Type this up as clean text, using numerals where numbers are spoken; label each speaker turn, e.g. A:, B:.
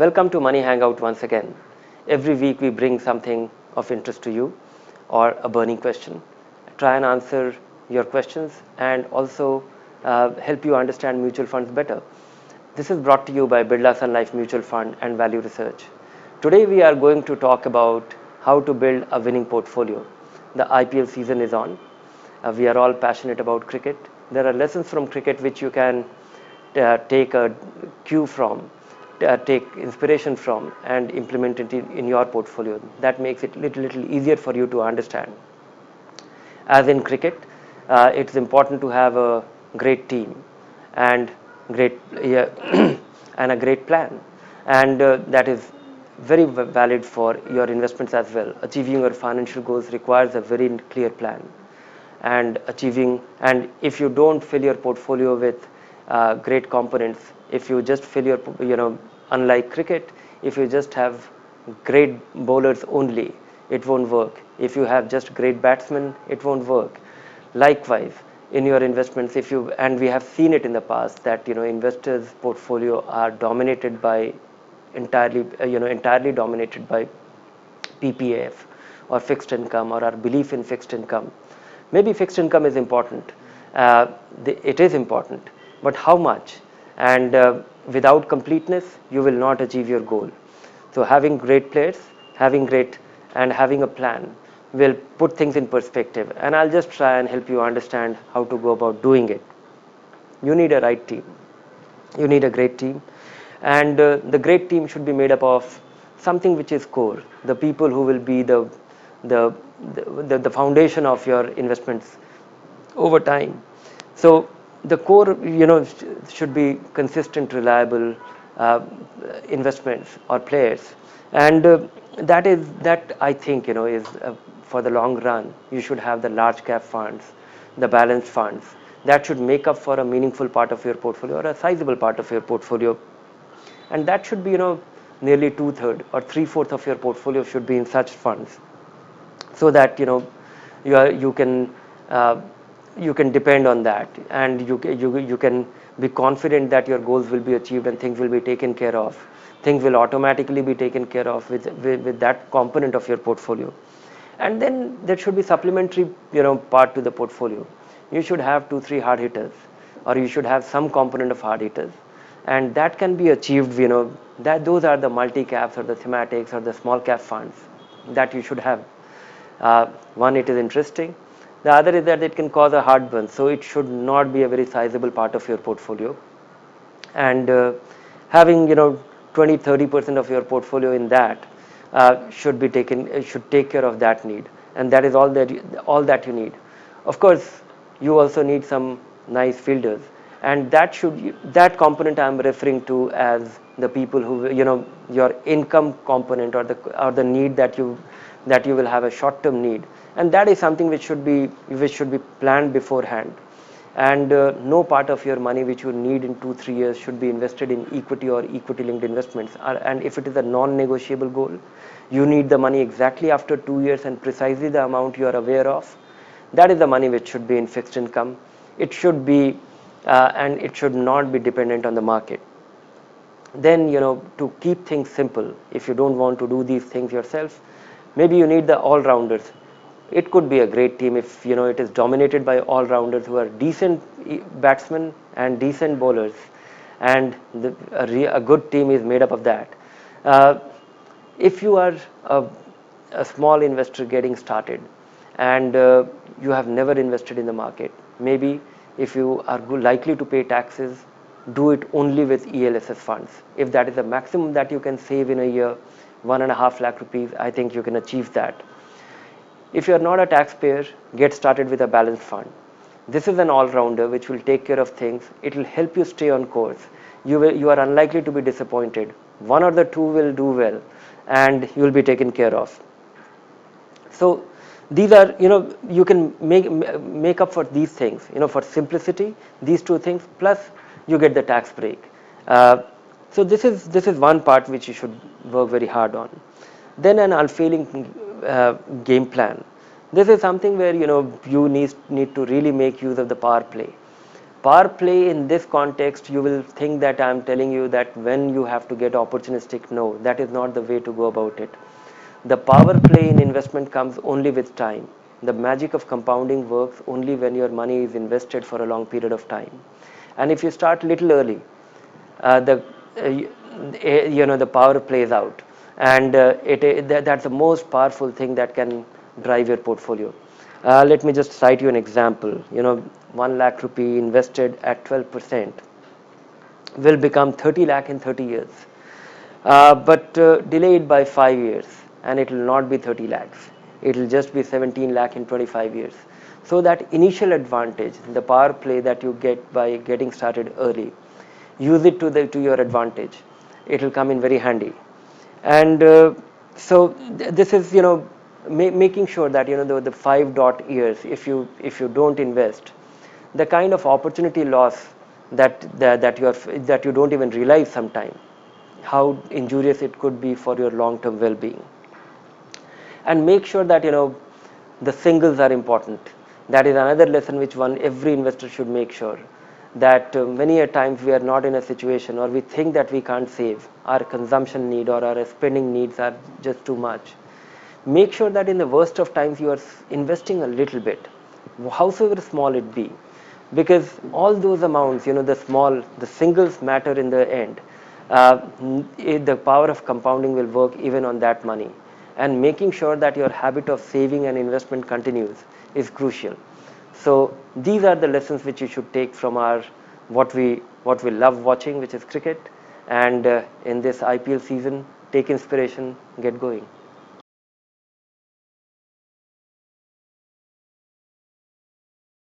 A: Welcome to Money Hangout once again. Every week we bring something of interest to you or a burning question. Try and answer your questions and also help you understand mutual funds better. This is brought to you by Birla Sun Life Mutual Fund and Value Research. Today we are going to talk about how to build a winning portfolio. The IPL season is on. We are all passionate about cricket. There are lessons from cricket which you can take a cue from, take inspiration from, and implement it in your portfolio. That makes it little easier for you to understand. As in cricket, it's important to have a great team and great yeah, and a great plan, and that is very valid for your investments as well. Achieving your financial goals requires a very clear plan, and if you don't fill your portfolio with great components, if you just fill your unlike cricket, if you just have great bowlers only, it won't work. If you have just great batsmen, it won't work. Likewise, in your investments, if you and we have seen it in the past that investors portfolio are dominated by entirely dominated by PPAF or fixed income, or our belief in fixed income. Maybe fixed income is important. It is important, but how much? And without completeness, you will not achieve your goal. So having great players, having a plan will put things in perspective. And I'll just try and help you understand how to go about doing it. You need a right team. You need a great team, and the great team should be made up of something which is core. The people who will be the the foundation of your investments over time. So the core, should be consistent, reliable investments or players, and that I think is for the long run. You should have the large cap funds, the balanced funds that should make up for a meaningful part of your portfolio or a sizable part of your portfolio, and that should be nearly 2/3 or 3/4 of your portfolio should be in such funds, so that you can depend on that, and you can be confident that your goals will be achieved and things will be taken care of. Things will automatically be taken care of with that component of your portfolio. And then there should be supplementary part to the portfolio. You should have 2-3 hard hitters, or you should have some component of hard hitters, and that can be achieved, that those are the multi caps or the thematics or the small cap funds that you should have. One, it is interesting. The other is that it can cause a heartburn, so it should not be a very sizable part of your portfolio. And having 20-30% of your portfolio in that should be taken, should take care of that need, and that is all that you need. Of course, you also need some nice fielders, and that component I am referring to as the people who your income component, or the need that you will have a short term need, and that is something which should be planned beforehand. And no part of your money which you need in 2-3 years should be invested in equity or equity linked investments. And if it is a non negotiable goal, you need the money exactly after 2 years and precisely the amount you are aware of, that is the money which should be in fixed income. It should be and it should not be dependent on the market. Then to keep things simple, if you don't want to do these things yourself, maybe you need the all-rounders. It could be a great team if it is dominated by all-rounders who are decent batsmen and decent bowlers, and a good team is made up of that. If you are a small investor getting started, and you have never invested in the market, maybe if you are likely to pay taxes, do it only with ELSS funds. If that is the maximum that you can save in a year, 1.5 lakh rupees, I think you can achieve that. If you are not a taxpayer, get started with a balanced fund. This is an all-rounder which will take care of things. It will help you stay on course. You are unlikely to be disappointed. One or the two will do well, and you will be taken care of. So these are, you can make up for these things, for simplicity, these two things, plus you get the tax break. So this is one part which you should work very hard on. Then an unfailing game plan. This is something where you need to really make use of the power play. Power play in this context, you will think that I am telling you that when you have to get opportunistic. No, that is not the way to go about it. The power play in investment comes only with time. The magic of compounding works only when your money is invested for a long period of time. And if you start little early, the the power plays out, and that's the most powerful thing that can drive your portfolio. Let me just cite you an example. 1 lakh rupee invested at 12% will become 30 lakh in 30 years, but delay it by 5 years and it will not be 30 lakhs. It will just be 17 lakh in 25 years. So that initial advantage, the power play that you get by getting started early, use it to your advantage. It will come in very handy. And this is making sure that the 5 dot years, if you don't invest, the kind of opportunity loss that you don't even realize sometime how injurious it could be for your long term well being. And make sure that the singles are important. That is another lesson which one every investor should make sure that many a times we are not in a situation, or we think that we can't save, our consumption need or our spending needs are just too much. Make sure that in the worst of times you are investing a little bit, howsoever small it be, because all those amounts, the singles matter in the end. The power of compounding will work even on that money, and making sure that your habit of saving and investment continues is crucial. So these are the lessons which you should take from our what we love watching, which is cricket. And in this IPL season, take inspiration, get going.